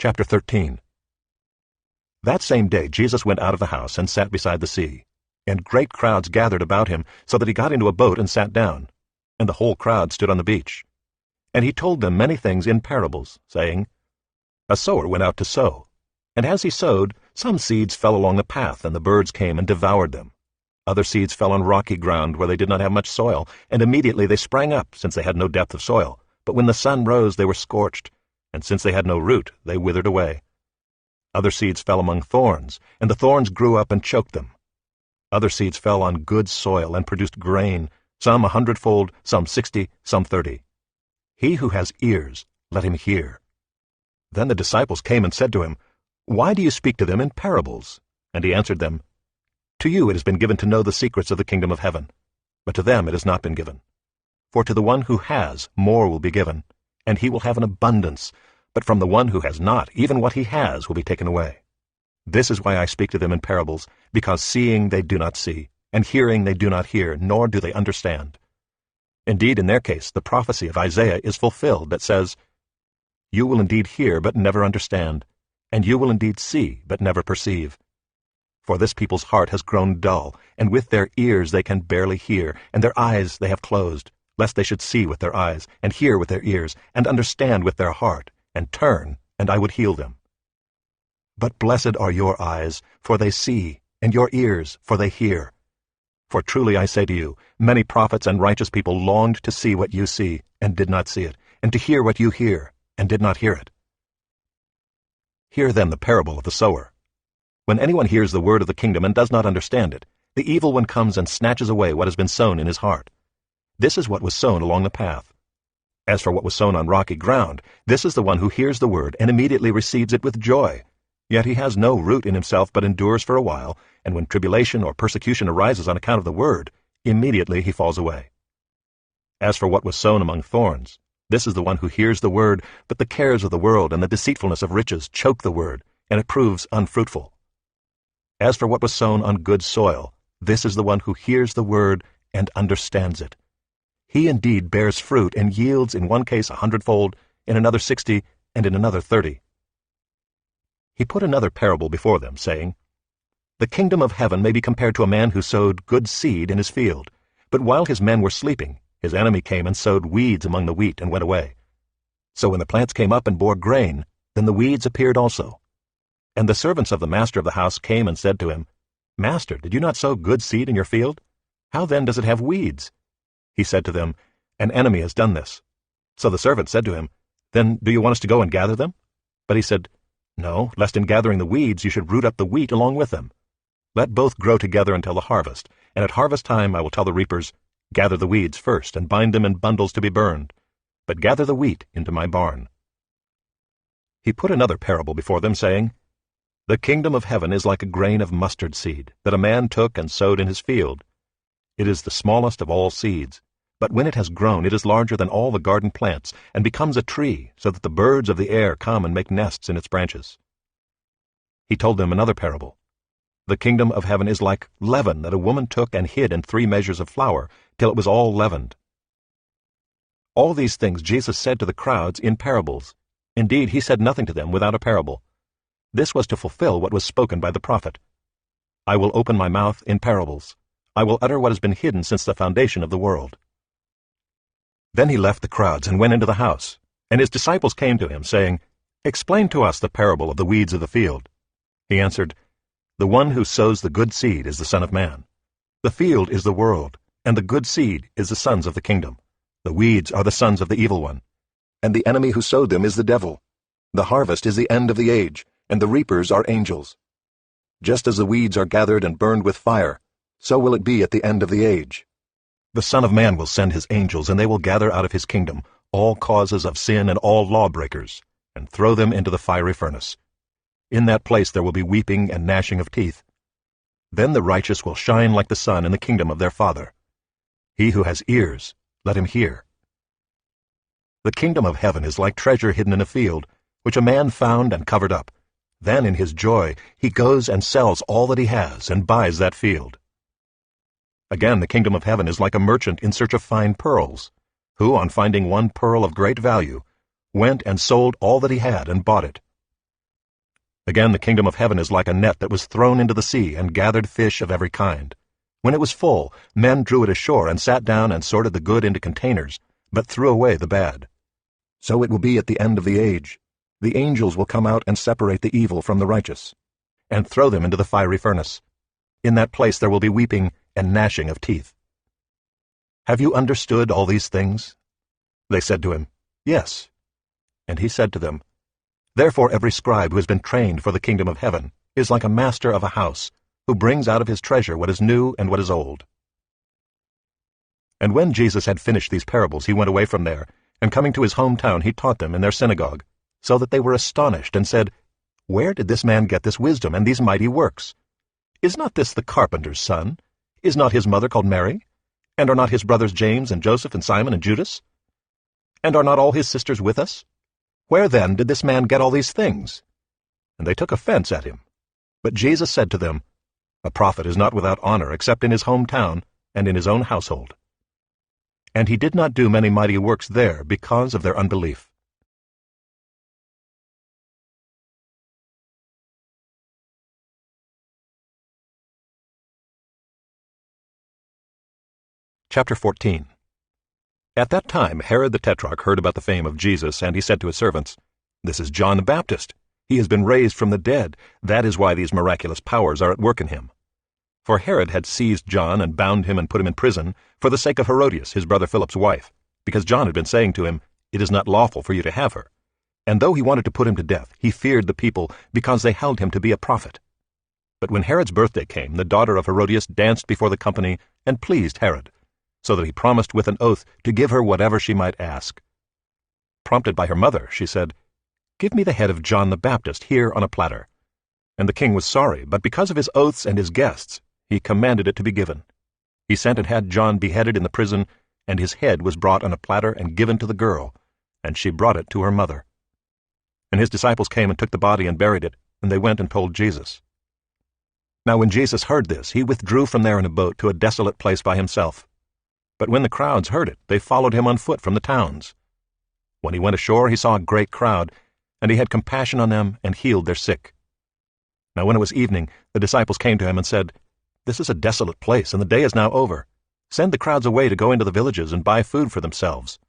Chapter 13. That same day Jesus went out of the house and sat beside the sea, and great crowds gathered about him, so that he got into a boat and sat down, and the whole crowd stood on the beach. And he told them many things in parables, saying, A sower went out to sow, and as he sowed, some seeds fell along the path, and the birds came and devoured them. Other seeds fell on rocky ground where they did not have much soil, and immediately they sprang up, since they had no depth of soil. But when the sun rose, they were scorched, and since they had no root, they withered away. Other seeds fell among thorns, and the thorns grew up and choked them. Other seeds fell on good soil and produced grain, some 100-fold, some 60, some 30. He who has ears, let him hear. Then the disciples came and said to him, Why do you speak to them in parables? And he answered them, To you it has been given to know the secrets of the kingdom of heaven, but to them it has not been given. For to the one who has, more will be given, and he will have an abundance, but from the one who has not, even what he has will be taken away. This is why I speak to them in parables, because seeing they do not see, and hearing they do not hear, nor do they understand. Indeed, in their case, the prophecy of Isaiah is fulfilled that says, You will indeed hear, but never understand, and you will indeed see, but never perceive. For this people's heart has grown dull, and with their ears they can barely hear, and their eyes they have closed, lest they should see with their eyes, and hear with their ears, and understand with their heart, and turn, and I would heal them. But blessed are your eyes, for they see, and your ears, for they hear. For truly I say to you, many prophets and righteous people longed to see what you see, and did not see it, and to hear what you hear, and did not hear it. Hear then the parable of the sower. When anyone hears the word of the kingdom and does not understand it, the evil one comes and snatches away what has been sown in his heart. This is what was sown along the path. As for what was sown on rocky ground, this is the one who hears the word and immediately receives it with joy. Yet he has no root in himself, but endures for a while, and when tribulation or persecution arises on account of the word, immediately he falls away. As for what was sown among thorns, this is the one who hears the word, but the cares of the world and the deceitfulness of riches choke the word, and it proves unfruitful. As for what was sown on good soil, this is the one who hears the word and understands it. He indeed bears fruit and yields in one case 100-fold, in another 60, and in another 30. He put another parable before them, saying, The kingdom of heaven may be compared to a man who sowed good seed in his field. But while his men were sleeping, his enemy came and sowed weeds among the wheat and went away. So when the plants came up and bore grain, then the weeds appeared also. And the servants of the master of the house came and said to him, Master, did you not sow good seed in your field? How then does it have weeds? He said to them, An enemy has done this. So the servants said to him, Then do you want us to go and gather them? But he said, No, lest in gathering the weeds you should root up the wheat along with them. Let both grow together until the harvest, and at harvest time I will tell the reapers, Gather the weeds first, and bind them in bundles to be burned, but gather the wheat into my barn. He put another parable before them, saying, The kingdom of heaven is like a grain of mustard seed, that a man took and sowed in his field. It is the smallest of all seeds, but when it has grown it is larger than all the garden plants, and becomes a tree, so that the birds of the air come and make nests in its branches. He told them another parable. The kingdom of heaven is like leaven that a woman took and hid in 3 measures of flour, till it was all leavened. All these things Jesus said to the crowds in parables. Indeed, he said nothing to them without a parable. This was to fulfill what was spoken by the prophet. I will open my mouth in parables. I will utter what has been hidden since the foundation of the world. Then he left the crowds and went into the house, and his disciples came to him, saying, Explain to us the parable of the weeds of the field. He answered, The one who sows the good seed is the Son of Man. The field is the world, and the good seed is the sons of the kingdom. The weeds are the sons of the evil one, and the enemy who sowed them is the devil. The harvest is the end of the age, and the reapers are angels. Just as the weeds are gathered and burned with fire, so will it be at the end of the age. The Son of Man will send his angels, and they will gather out of his kingdom all causes of sin and all lawbreakers, and throw them into the fiery furnace. In that place there will be weeping and gnashing of teeth. Then the righteous will shine like the sun in the kingdom of their Father. He who has ears, let him hear. The kingdom of heaven is like treasure hidden in a field, which a man found and covered up. Then in his joy he goes and sells all that he has and buys that field. Again, the kingdom of heaven is like a merchant in search of fine pearls, who, on finding one pearl of great value, went and sold all that he had and bought it. Again, the kingdom of heaven is like a net that was thrown into the sea and gathered fish of every kind. When it was full, men drew it ashore and sat down and sorted the good into containers, but threw away the bad. So it will be at the end of the age. The angels will come out and separate the evil from the righteous, and throw them into the fiery furnace. In that place there will be weeping and gnashing of teeth. Have you understood all these things? They said to him, Yes. And he said to them, Therefore every scribe who has been trained for the kingdom of heaven is like a master of a house, who brings out of his treasure what is new and what is old. And when Jesus had finished these parables, he went away from there, and coming to his hometown he taught them in their synagogue, so that they were astonished and said, Where did this man get this wisdom and these mighty works? Is not this the carpenter's son? Is not his mother called Mary? And are not his brothers James and Joseph and Simon and Judas? And are not all his sisters with us? Where then did this man get all these things? And they took offense at him. But Jesus said to them, A prophet is not without honor except in his hometown and in his own household. And he did not do many mighty works there because of their unbelief. Chapter 14. At that time Herod the Tetrarch heard about the fame of Jesus, and he said to his servants, This is John the Baptist. He has been raised from the dead. That is why these miraculous powers are at work in him. For Herod had seized John and bound him and put him in prison for the sake of Herodias, his brother Philip's wife, because John had been saying to him, It is not lawful for you to have her. And though he wanted to put him to death, he feared the people because they held him to be a prophet. But when Herod's birthday came, the daughter of Herodias danced before the company and pleased Herod, so that he promised with an oath to give her whatever she might ask. Prompted by her mother, she said, Give me the head of John the Baptist here on a platter. And the king was sorry, but because of his oaths and his guests, he commanded it to be given. He sent and had John beheaded in the prison, and his head was brought on a platter and given to the girl, and she brought it to her mother. And his disciples came and took the body and buried it, and they went and told Jesus. Now when Jesus heard this, he withdrew from there in a boat to a desolate place by himself. But when the crowds heard it, they followed him on foot from the towns. When he went ashore, he saw a great crowd, and he had compassion on them and healed their sick. Now when it was evening, the disciples came to him and said, This is a desolate place, and the day is now over. Send the crowds away to go into the villages and buy food for themselves.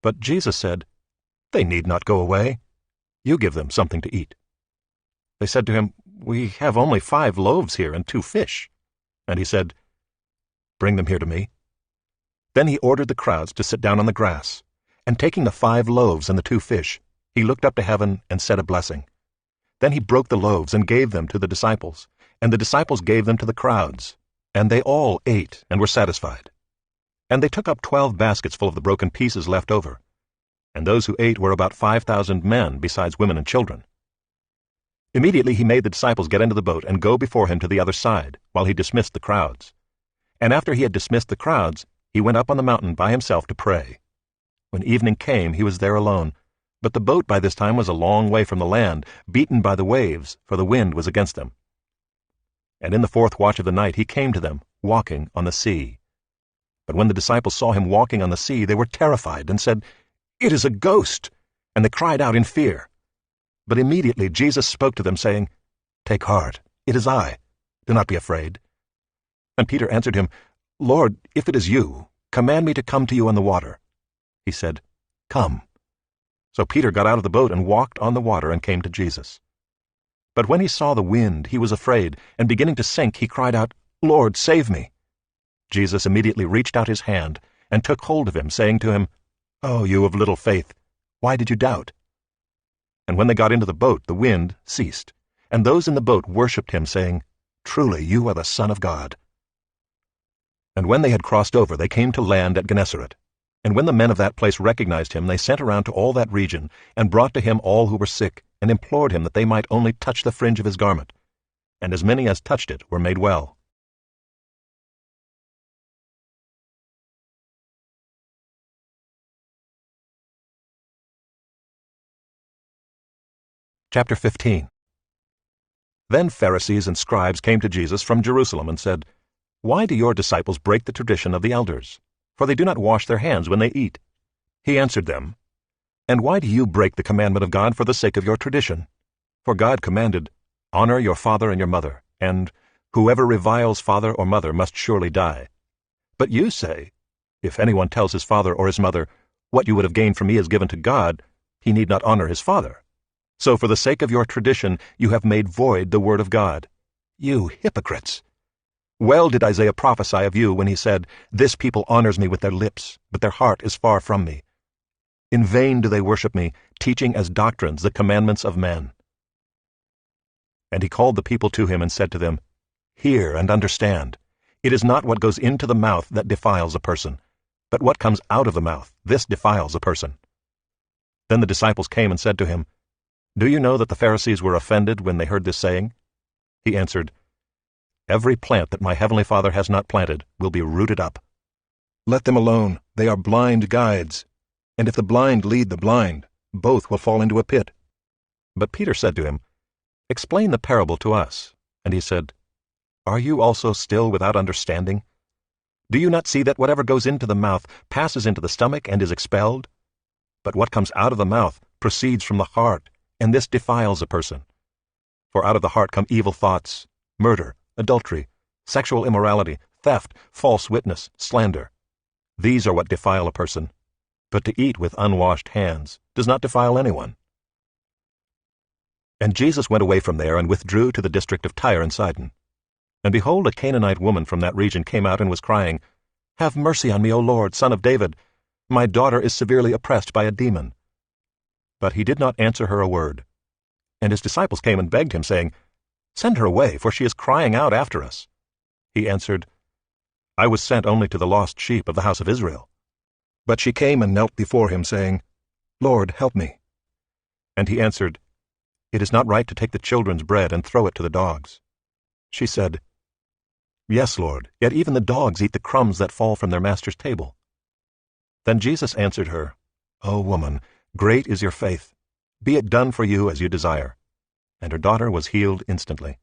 But Jesus said, They need not go away. You give them something to eat. They said to him, We have only 5 loaves here and 2 fish. And he said, Bring them here to me. Then he ordered the crowds to sit down on the grass, and taking the 5 loaves and the 2 fish, he looked up to heaven and said a blessing. Then he broke the loaves and gave them to the disciples, and the disciples gave them to the crowds, and they all ate and were satisfied. And they took up 12 baskets full of the broken pieces left over, and those who ate were about 5,000 men, besides women and children. Immediately he made the disciples get into the boat and go before him to the other side, while he dismissed the crowds. And after he had dismissed the crowds, he went up on the mountain by himself to pray. When evening came, he was there alone, but the boat by this time was a long way from the land, beaten by the waves, for the wind was against them. And in the 4th watch of the night he came to them, walking on the sea. But when the disciples saw him walking on the sea, they were terrified, and said, It is a ghost! And they cried out in fear. But immediately Jesus spoke to them, saying, Take heart, it is I. Do not be afraid. And Peter answered him, Lord, if it is you, command me to come to you on the water. He said, Come. So Peter got out of the boat and walked on the water and came to Jesus. But when he saw the wind, he was afraid, and beginning to sink, he cried out, Lord, save me. Jesus immediately reached out his hand and took hold of him, saying to him, Oh, you of little faith, why did you doubt? And when they got into the boat, the wind ceased, and those in the boat worshipped him, saying, Truly you are the Son of God. And when they had crossed over, they came to land at Gennesaret. And when the men of that place recognized him, they sent around to all that region, and brought to him all who were sick, and implored him that they might only touch the fringe of his garment. And as many as touched it were made well. Chapter 15. Then Pharisees and scribes came to Jesus from Jerusalem and said, Why do your disciples break the tradition of the elders? For they do not wash their hands when they eat. He answered them, And why do you break the commandment of God for the sake of your tradition? For God commanded, 'Honor your father and your mother,' and 'Whoever reviles father or mother must surely die.' But you say, 'If anyone tells his father or his mother, what you would have gained from me is given to God,' he need not honor his father. So for the sake of your tradition you have made void the word of God. You hypocrites! Well did Isaiah prophesy of you when he said, 'This people honors me with their lips, but their heart is far from me. In vain do they worship me, teaching as doctrines the commandments of men.'" And he called the people to him and said to them, "Hear and understand. It is not what goes into the mouth that defiles a person, but what comes out of the mouth, this defiles a person." Then the disciples came and said to him, "Do you know that the Pharisees were offended when they heard this saying?" He answered, "Every plant that my heavenly Father has not planted will be rooted up. Let them alone, they are blind guides. And if the blind lead the blind, both will fall into a pit." But Peter said to him, "Explain the parable to us." And he said, "Are you also still without understanding? Do you not see that whatever goes into the mouth passes into the stomach and is expelled? But what comes out of the mouth proceeds from the heart, and this defiles a person. For out of the heart come evil thoughts, murder, adultery, sexual immorality, theft, false witness, slander. These are what defile a person. But to eat with unwashed hands does not defile anyone." And Jesus went away from there and withdrew to the district of Tyre and Sidon. And behold, a Canaanite woman from that region came out and was crying, "Have mercy on me, O Lord, Son of David. My daughter is severely oppressed by a demon." But he did not answer her a word. And his disciples came and begged him, saying, "Send her away, for she is crying out after us." He answered, "I was sent only to the lost sheep of the house of Israel." But she came and knelt before him, saying, "Lord, help me." And he answered, "It is not right to take the children's bread and throw it to the dogs." She said, "Yes, Lord, yet even the dogs eat the crumbs that fall from their master's table." Then Jesus answered her, "O woman, great is your faith. Be it done for you as you desire." And her daughter was healed instantly.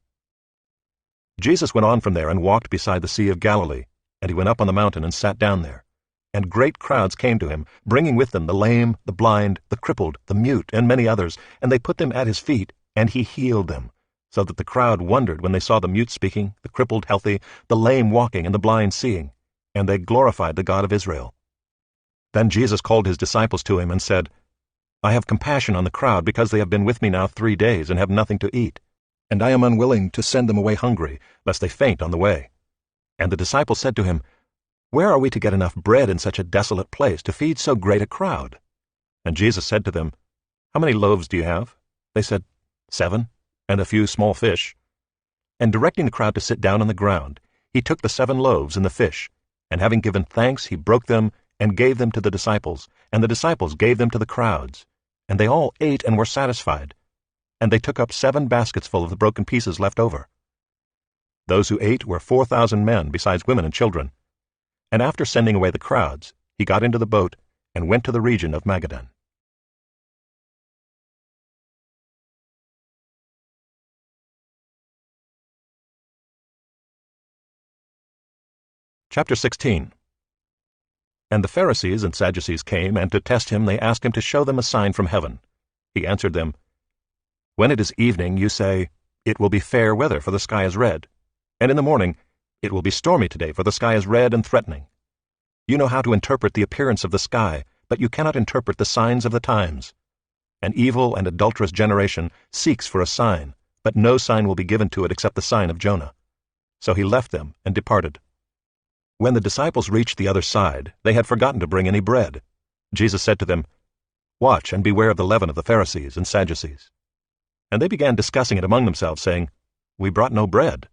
Jesus went on from there and walked beside the Sea of Galilee, and he went up on the mountain and sat down there. And great crowds came to him, bringing with them the lame, the blind, the crippled, the mute, and many others, and they put them at his feet, and he healed them, so that the crowd wondered when they saw the mute speaking, the crippled healthy, the lame walking, and the blind seeing, and they glorified the God of Israel. Then Jesus called his disciples to him and said, "I have compassion on the crowd, because they have been with me now 3 days and have nothing to eat, and I am unwilling to send them away hungry, lest they faint on the way." And the disciples said to him, "Where are we to get enough bread in such a desolate place to feed so great a crowd?" And Jesus said to them, "How many loaves do you have?" They said, 7, and a few small fish. And directing the crowd to sit down on the ground, he took the 7 loaves and the fish, and having given thanks, he broke them and gave them to the disciples, and the disciples gave them to the crowds. And they all ate and were satisfied. And they took up 7 baskets full of the broken pieces left over. Those who ate were 4,000 men, besides women and children. And after sending away the crowds, he got into the boat and went to the region of Magadan. Chapter 16. And the Pharisees and Sadducees came, and to test him they asked him to show them a sign from heaven. He answered them, "When it is evening, you say, 'It will be fair weather, for the sky is red.' And in the morning, 'It will be stormy today, for the sky is red and threatening.' You know how to interpret the appearance of the sky, but you cannot interpret the signs of the times. An evil and adulterous generation seeks for a sign, but no sign will be given to it except the sign of Jonah." So he left them and departed. When the disciples reached the other side, they had forgotten to bring any bread. Jesus said to them, "Watch and beware of the leaven of the Pharisees and Sadducees." And they began discussing it among themselves, saying, "We brought no bread."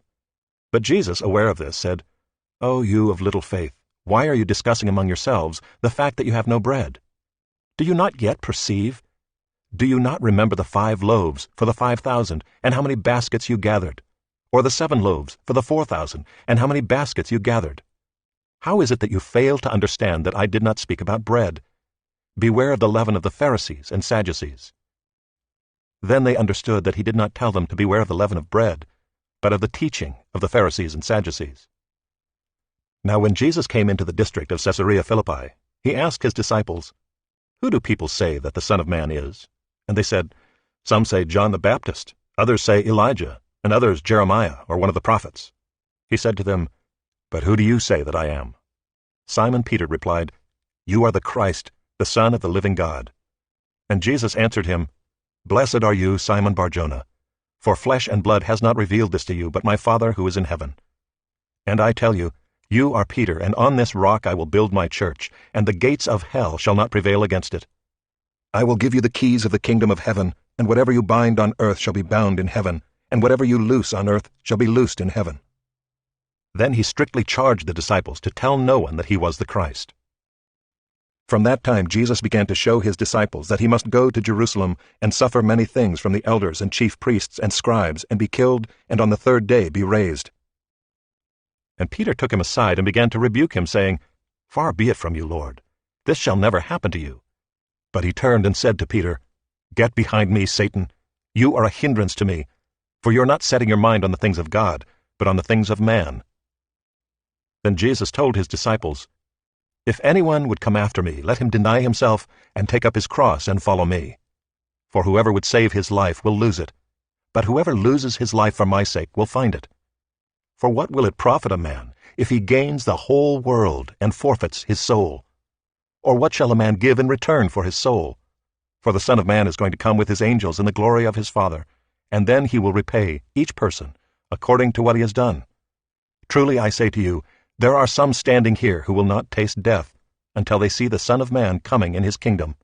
But Jesus, aware of this, said, "O you of little faith, why are you discussing among yourselves the fact that you have no bread? Do you not yet perceive? Do you not remember the 5 loaves for the 5,000, and how many baskets you gathered? Or the 7 loaves for the 4,000, and how many baskets you gathered? How is it that you fail to understand that I did not speak about bread? Beware of the leaven of the Pharisees and Sadducees." Then they understood that he did not tell them to beware of the leaven of bread, but of the teaching of the Pharisees and Sadducees. Now when Jesus came into the district of Caesarea Philippi, he asked his disciples, "Who do people say that the Son of Man is?" And they said, Some say John the Baptist, others say Elijah, and others Jeremiah or one of the prophets. He said to them, But who do you say that I am? Simon Peter replied, You are the Christ, the Son of the living God. And Jesus answered him, Blessed are you, Simon Bar-Jonah, for flesh and blood has not revealed this to you, but my Father who is in heaven. And I tell you, you are Peter, and on this rock I will build my church, and the gates of hell shall not prevail against it. I will give you the keys of the kingdom of heaven, and whatever you bind on earth shall be bound in heaven, and whatever you loose on earth shall be loosed in heaven. Then he strictly charged the disciples to tell no one that he was the Christ. From that time Jesus began to show his disciples that he must go to Jerusalem and suffer many things from the elders and chief priests and scribes, and be killed, and on the third day be raised. And Peter took him aside and began to rebuke him, saying, Far be it from you, Lord. This shall never happen to you. But he turned and said to Peter, Get behind me, Satan. You are a hindrance to me, for you are not setting your mind on the things of God, but on the things of man. Then Jesus told his disciples, If anyone would come after me, let him deny himself and take up his cross and follow me. For whoever would save his life will lose it, but whoever loses his life for my sake will find it. For what will it profit a man if he gains the whole world and forfeits his soul? Or what shall a man give in return for his soul? For the Son of Man is going to come with his angels in the glory of his Father, and then he will repay each person according to what he has done. Truly I say to you, there are some standing here who will not taste death until they see the Son of Man coming in his kingdom.